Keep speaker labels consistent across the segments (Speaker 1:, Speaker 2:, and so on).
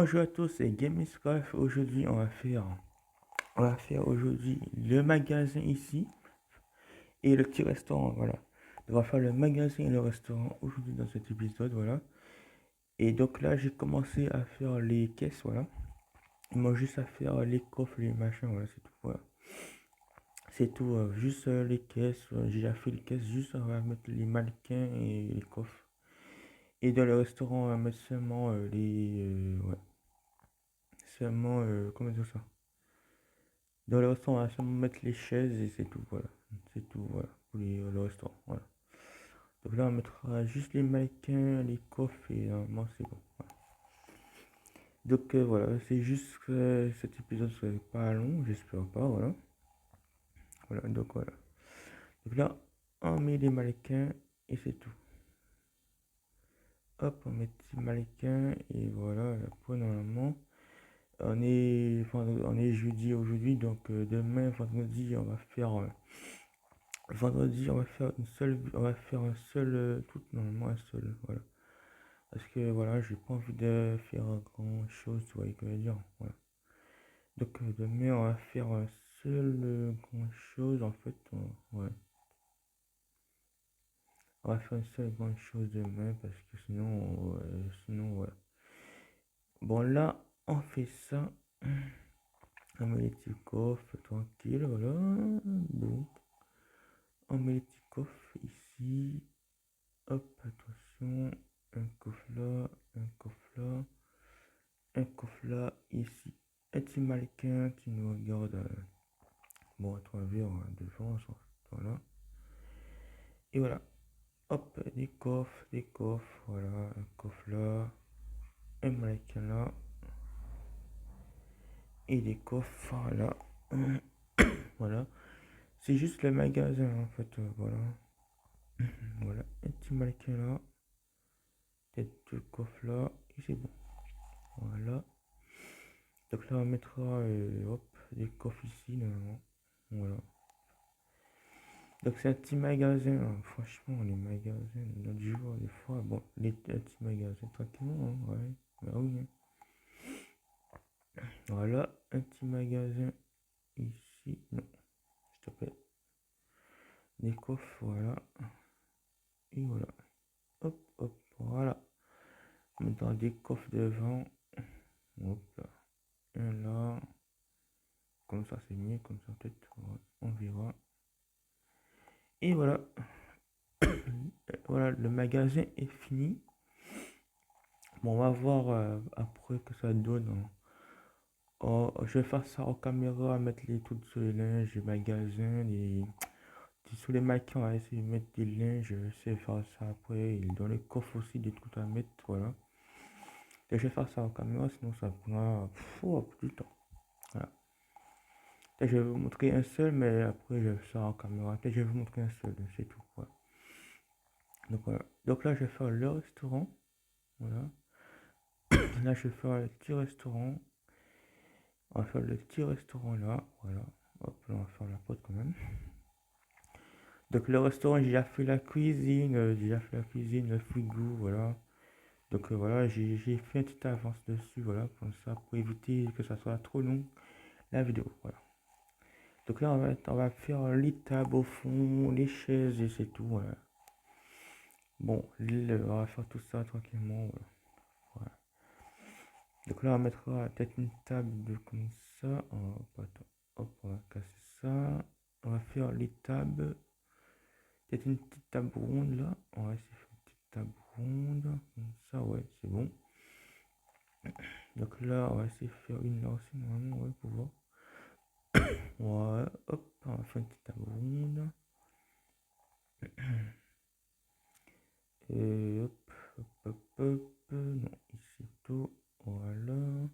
Speaker 1: Bonjour à tous, c'est GameScraft. Aujourd'hui, on va faire aujourd'hui le magasin ici et le petit restaurant. Voilà. On va faire le magasin et le restaurant aujourd'hui dans cet épisode. Voilà. Et donc là, j'ai commencé à faire les caisses. Voilà. Il manque juste à faire les coffres, les machins. Voilà, c'est tout. Voilà. C'est tout. Juste les caisses. J'ai déjà fait les caisses. Juste, on va mettre les mannequins et les coffres. Et dans le restaurant, on va mettre seulement ouais. Seulement. Comment dire ça? Dans le restaurant, on va seulement mettre les chaises et c'est tout, voilà. C'est tout, voilà, pour le restaurant, voilà. Donc là, on mettra juste les mannequins, les coffres et normalement, c'est bon. Voilà. Donc voilà, c'est juste que cet épisode soit pas long, j'espère pas, voilà. Voilà, donc voilà. Donc là, on met les mannequins et c'est tout. Hop, on met les mannequins et voilà, après, normalement, on est jeudi aujourd'hui, donc demain, vendredi, on va faire un seul truc, normalement un seul, voilà. Parce que voilà, j'ai pas envie de faire grand chose, tu vois ce que je veux dire, voilà. Donc demain, on va faire un seul grand chose, en fait, ouais. On va faire une seule grande chose demain, parce que sinon, voilà. Bon, là, on fait ça. On met les petits coffres, tranquille, voilà. Bon. On met les petits coffres ici. Hop, attention. Un coffre là, un coffre là, un coffre là, ici. Un petit mannequin qui nous regarde bon, à travers devant, voilà. Et voilà. Hop, des coffres, voilà. Un coffre là, un mannequin là. Et des coffres là. Voilà. C'est juste le magasin en fait, voilà. Voilà. Un petit mannequin là. Peut-être deux coffres là. Et c'est bon. Voilà. Donc là, on mettra hop, des coffres ici, normalement. Voilà. Donc c'est un petit magasin, hein. Franchement, les magasins, notre jour, des fois, bon, les petits magasins, tranquillement, hein, ouais. Bah oui, hein. Voilà, un petit magasin ici. Non, s'il te plaît. Des coffres, voilà. Et voilà. Hop, hop, voilà. Maintenant des coffres devant. Hop là. Un là. Comme ça, c'est mieux. Comme ça, peut-être, ouais, on verra. Et voilà. Voilà, le magasin est fini. Bon, on va voir après que ça donne, hein. Oh, je vais faire ça en caméra, mettre les trucs sur les linges, les magasins, sur les maquins, on va essayer de mettre des linges, je vais essayer de faire ça après. Et dans les coffres aussi, des trucs à mettre, voilà. Et je vais faire ça en caméra, sinon ça prendra beaucoup de temps. Voilà. Et je vais vous montrer un seul, mais après je vais faire ça en caméra. Et je vais vous montrer un seul, c'est tout. Voilà. Donc voilà. Donc là, je vais faire le restaurant. Voilà. Là, je vais faire le petit restaurant. On va faire le petit restaurant là. Voilà. Hop, là, on va faire la porte quand même. Donc le restaurant, j'ai déjà fait la cuisine, le frigo, voilà. Donc voilà, j'ai fait une petite avance dessus, voilà, comme ça, pour éviter que ça soit trop long, la vidéo, voilà. Donc là, on va faire les tables au fond, les chaises et c'est tout, voilà. Bon, on va faire tout ça tranquillement, voilà. Voilà. Donc là, on mettra peut-être une table comme ça. Hop, on va casser ça. On va faire les tables. Peut-être une petite table ronde là. On va essayer de faire une petite table ronde. Comme ça, ouais, c'est bon. Donc là, on va essayer de faire une là aussi, normalement, ouais, pour voir. Ouais, hop, on va faire une petite table ronde. Et hop, non, ici tout. Voilà.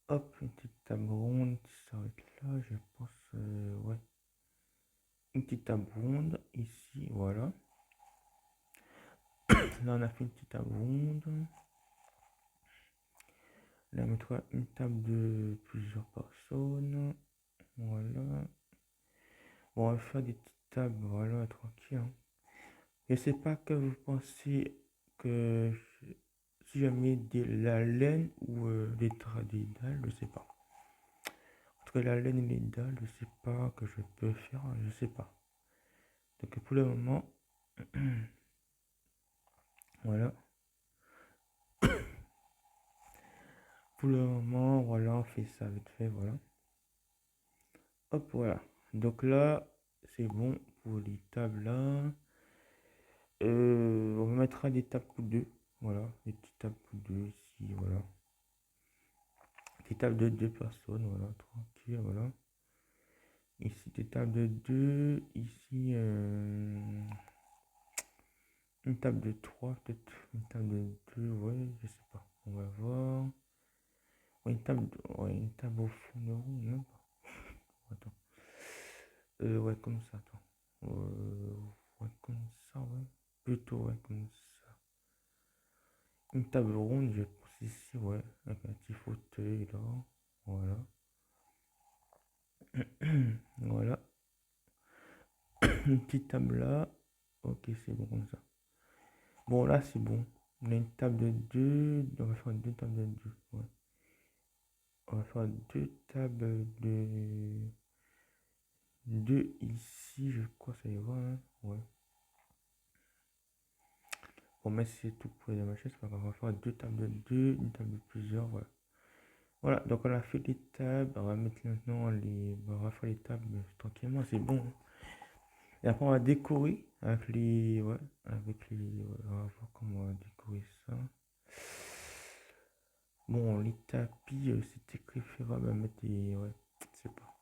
Speaker 1: Hop, une petite table ronde qui s'arrête là, je pense, ouais. Une petite table ronde ici, voilà. Là, on a fait une petite table ronde. Là, on mettra une table de plusieurs personnes. Voilà. Bon, on va faire des petites tables, voilà, tranquille, hein. Je sais pas que vous pensez que si jamais la laine ou des dalles, je sais pas. Entre la laine et les dalles, je sais pas que je peux faire, je sais pas. Donc pour le moment, voilà. Pour le moment, voilà, on fait ça vite fait, voilà. Hop, voilà. Donc là, c'est bon pour les tables là. On mettra des tables pour deux. Voilà, des petites tables pour deux ici, voilà. Des tables de deux personnes, voilà, tranquille, voilà. Ici, des tables de deux. Ici, une table de trois, peut-être. Une table de deux, ouais, je sais pas. On va voir. Ouais, une table au fond de roue, non? Attends. Ouais, comme ça, attends. Ouais, comme ça, ouais. Plutôt, ouais, comme ça. Une table ronde, je pense ici, ouais. Avec un petit fauteuil, là. Voilà. Voilà. Une petite table là. Ok, c'est bon comme ça. Bon, là, c'est bon. On a une table de deux. On va faire deux tables de deux. Ouais. On va faire deux tables de deux ici. Je crois que ça y va, hein. Ouais. Bon, mais c'est tout pour les machines. C'est pas grave. On va faire deux tables de deux. Une table de plusieurs. Voilà. Voilà. Donc, on a fait les tables. On va mettre maintenant les. On va faire les tables tranquillement. C'est bon, hein. Et après, on va décorer avec les. Ouais. Avec les. Ouais, on va voir comment on va décorer ça. Bon, les tapis, c'était préférable à mettre des. Ouais, je sais pas.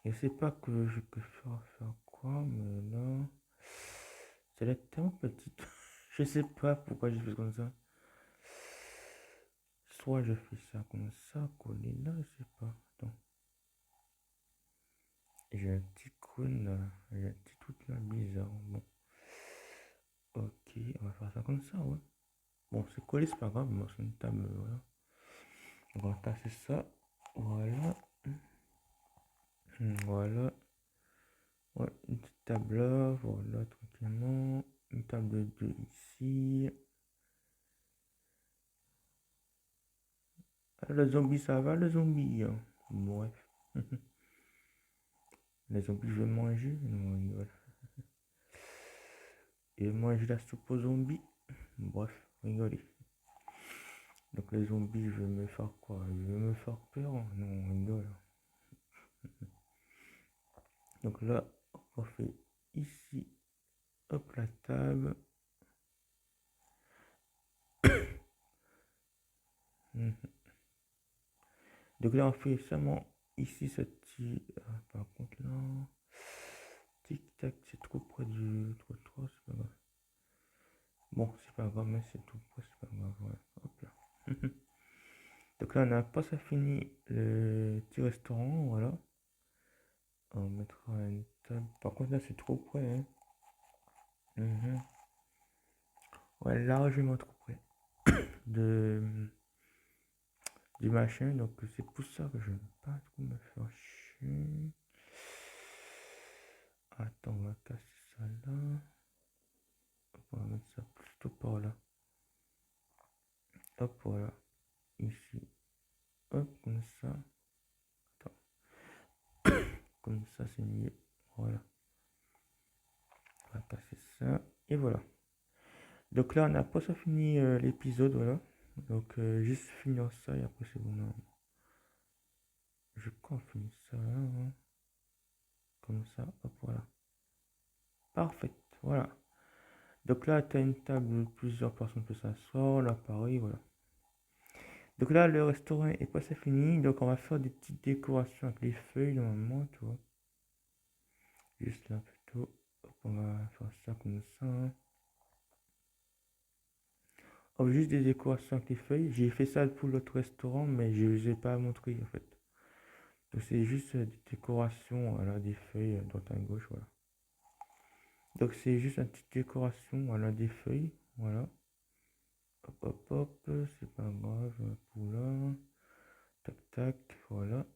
Speaker 1: Je sais pas que je préfère faire quoi, mais là. Ça a tellement petite. Je sais pas pourquoi j'ai fait comme ça. Soit je fais ça comme ça, collé là, je sais pas. Attends. J'ai un petit cône là. J'ai un petit truc là bizarre. Bon. Ok, on va faire ça comme ça, ouais. Bon, c'est collé, c'est pas grave, mais c'est une table, voilà. On va tasser ça. Voilà. Voilà. Ouais, une petite table là, voilà, tranquillement. Une table de deux ici. Ah, le zombie, ça va, le zombie, hein. Bref. Les zombies, je vais manger. Non, rigole. Et manger la soupe aux zombies. Bref, rigolez. Donc les zombies, je vais me faire quoi? Je vais me faire peur, hein. Non, on rigole. Donc là, on fait ici, hop, la table. Mhm. Donc là, on fait seulement ici, ce petit. Par contre, là. Tic tac, c'est trop près du. Trop, c'est pas grave. Bon, c'est pas grave, mais c'est tout près, c'est pas grave. Ouais. Hop là. Donc là, on n'a pas ça fini le petit restaurant, voilà. On mettra une table. Par contre, là, c'est trop près, hein. Mhm. Ouais, largement trop près de, du machin. Donc, c'est pour ça que je ne veux pas trop me faire chier. Attends, on va casser ça là. Hop, on va mettre ça plutôt par là. Hop, voilà. Ici. Hop, comme ça. Attends. Comme ça, c'est mieux. Voilà. On va casser ça. Et voilà. Donc là, on n'a pas ça fini l'épisode, voilà. Donc, juste finir ça et après, c'est bon. Non. Je crois qu'on finit ça là, hein. Comme ça. Hop, voilà. Parfait. Voilà. Donc là, tu as une table où plusieurs personnes peuvent s'asseoir. Là, pareil, voilà. Donc là, le restaurant est pas ça fini. Donc, on va faire des petites décorations avec les feuilles, normalement, tu vois. Juste là, plutôt. Hop, on va faire ça comme ça, hein. Oh, juste des décorations avec les feuilles. J'ai fait ça pour l'autre restaurant, mais je ne les ai pas montré en fait. Donc c'est juste des décorations, voilà, des feuilles droite à gauche, voilà. Donc c'est juste une petite décoration, voilà, des feuilles, voilà. Hop, hop, hop, c'est pas grave, pour là. Tac, tac, voilà.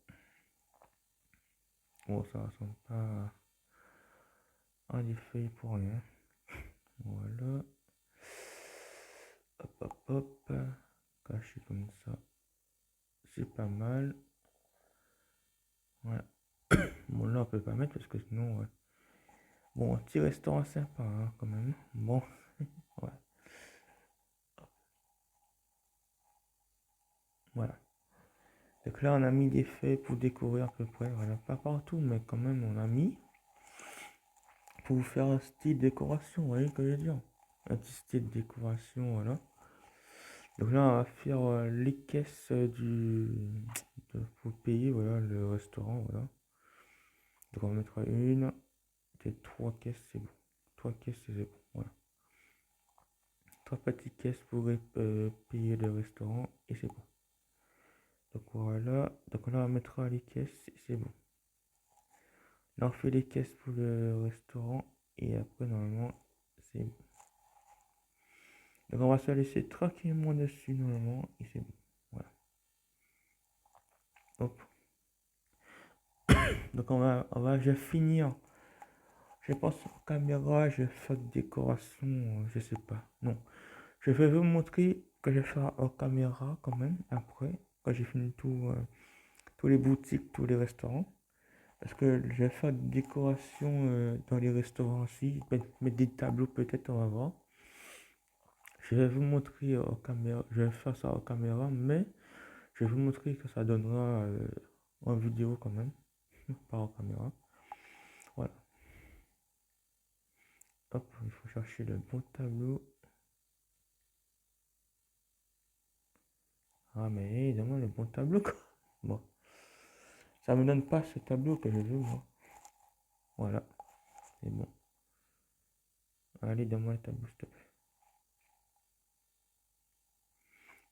Speaker 1: Bon, ça ressemble pas à des feuilles pour rien. Voilà. hop. Caché comme ça. C'est pas mal. Voilà. Bon, là, on peut pas mettre parce que sinon, ouais. Bon, un petit restaurant sympa, hein, quand même. Bon, ouais. Voilà. Donc là, on a mis des feuilles pour décorer à peu près. Voilà, pas partout, mais quand même, on a mis pour faire un style décoration. Vous voyez ce que je veux dire? Un petit style décoration, voilà. Donc là, on va faire les caisses pour payer, voilà, le restaurant, voilà. Donc on va mettre une, peut-être trois caisses, c'est bon. Trois caisses, c'est bon, voilà. Trois petites caisses pour payer le restaurant et c'est bon. Donc voilà, donc là on mettra les caisses et c'est bon. Là on fait les caisses pour le restaurant et après normalement c'est bon. Donc on va se laisser tranquillement dessus normalement et c'est bon. Voilà. Hop. Donc je vais finir. Je pense en caméra, je vais faire décoration, je sais pas. Non. Je vais vous montrer que je vais faire en caméra quand même après, quand j'ai fini tous les boutiques, tous les restaurants. Parce que je vais faire des décorations dans les restaurants aussi, mettre des tableaux peut-être, on va voir. Je vais vous montrer en caméra, je vais faire ça en caméra, mais je vais vous montrer que ça donnera en vidéo quand même, pas en caméra. Voilà. Hop, il faut chercher le bon tableau. Ah mais donne-moi le bon tableau quoi. Bon, ça me donne pas ce tableau que je veux moi. Voilà, c'est bon. Allez, donne-moi le tableau s'il te plaît.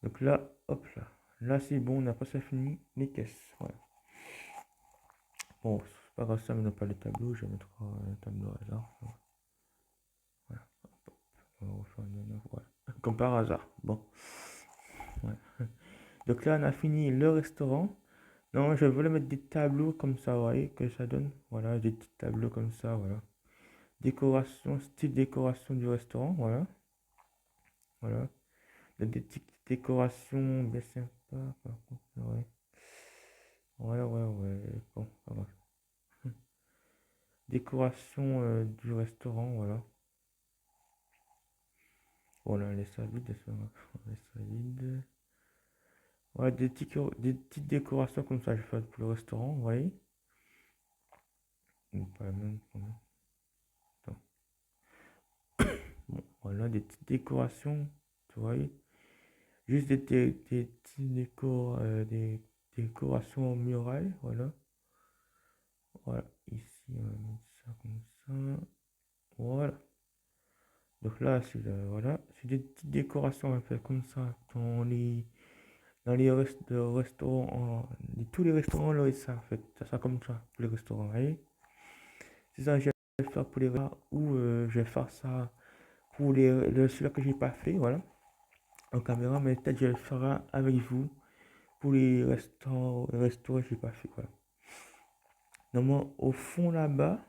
Speaker 1: Donc là, hop là. Là c'est bon, on n'a pas ça fini. Les caisses, voilà. Bon, c'est pas grave, ça me donne pas le tableau, je vais mettre un tableau hasard. Voilà, hop, on va refaire une autre, voilà. Comme par hasard, bon. Ouais. Donc là on a fini le restaurant. Non, je voulais mettre des tableaux comme ça, vous voyez, que ça donne. Voilà, des petits tableaux comme ça, voilà. Décoration, style décoration du restaurant, voilà. Voilà. Des petites décorations bien sympas, par contre, ouais. Ouais. Bon, ça va. Décoration du restaurant, voilà. Voilà, les ça vide, on laisse ça vide. Voilà, des petites décorations comme ça, je fais pour le restaurant, vous voyez. Bon, pas la même, quand même. Attends. Bon, voilà, des petites décorations, tu vois. Juste des petits des décorations murales, voilà. Voilà, ici, on va mettre ça comme ça. Voilà. Donc là, voilà, c'est des petites décorations à faire comme ça dans les restaurants, tous les restaurants, là, ça, en fait, ça comme ça, pour les restaurants, vous voyez. C'est ça que je vais faire pour les restaurants, ou je vais faire ça pour celui-là que j'ai pas fait, voilà, en caméra, mais peut-être je le ferai avec vous pour les restaurants que j'ai pas fait, voilà. Normalement, au fond là-bas,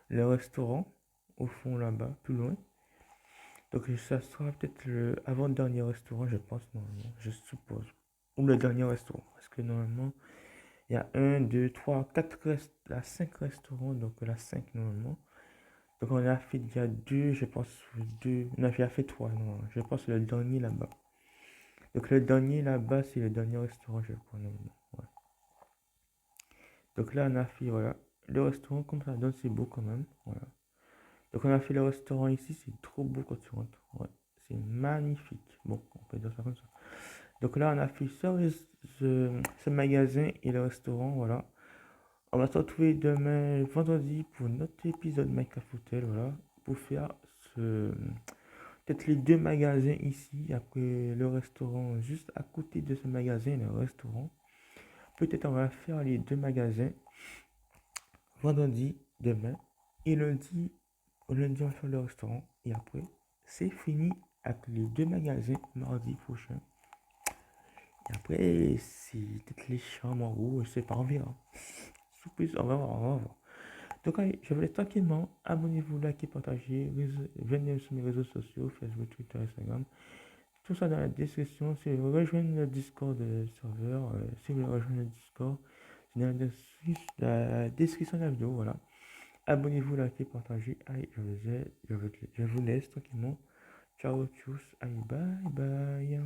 Speaker 1: le restaurant, au fond là-bas, plus loin. Donc ça sera peut-être le avant-dernier restaurant, je pense, normalement, je suppose. Ou le dernier restaurant. Parce que normalement, il y a 1, 2, 3, 4 5 restaurants, donc la 5 normalement. Donc on a fait déjà 2, je pense, 2. On a fait 3, non, je pense le dernier là-bas. Donc le dernier là-bas, c'est le dernier restaurant, je crois, normalement. Ouais. Donc là, on a fait, voilà. Le restaurant, comme ça donne, c'est beau quand même. Voilà. Donc on a fait le restaurant ici, c'est trop beau quand tu rentres. Ouais. C'est magnifique. Bon, on peut dire ça comme ça. Donc là, on a fait ce magasin et le restaurant, voilà. On va se retrouver demain, vendredi, pour notre épisode Minecraft Hotel, voilà. Pour faire peut-être les deux magasins ici, après le restaurant, juste à côté de ce magasin, le restaurant. Peut-être on va faire les deux magasins vendredi, demain, et lundi, on va faire le restaurant, et après, c'est fini avec les deux magasins mardi prochain. Et après, c'est peut-être les chambres en haut, je sais pas, on verra. Surprise, on va voir. Donc, allez, je vous laisse tranquillement. Abonnez-vous, likez, partagez. Venez sur mes réseaux sociaux, Facebook, Twitter, Instagram. Tout ça dans la description. Si vous voulez rejoindre le Discord serveur, si vous voulez rejoindre le Discord, c'est dans la description de la vidéo. Voilà. Abonnez-vous, likez, partagez. Allez, je vous laisse tranquillement. Ciao, tchuss. Allez, bye bye.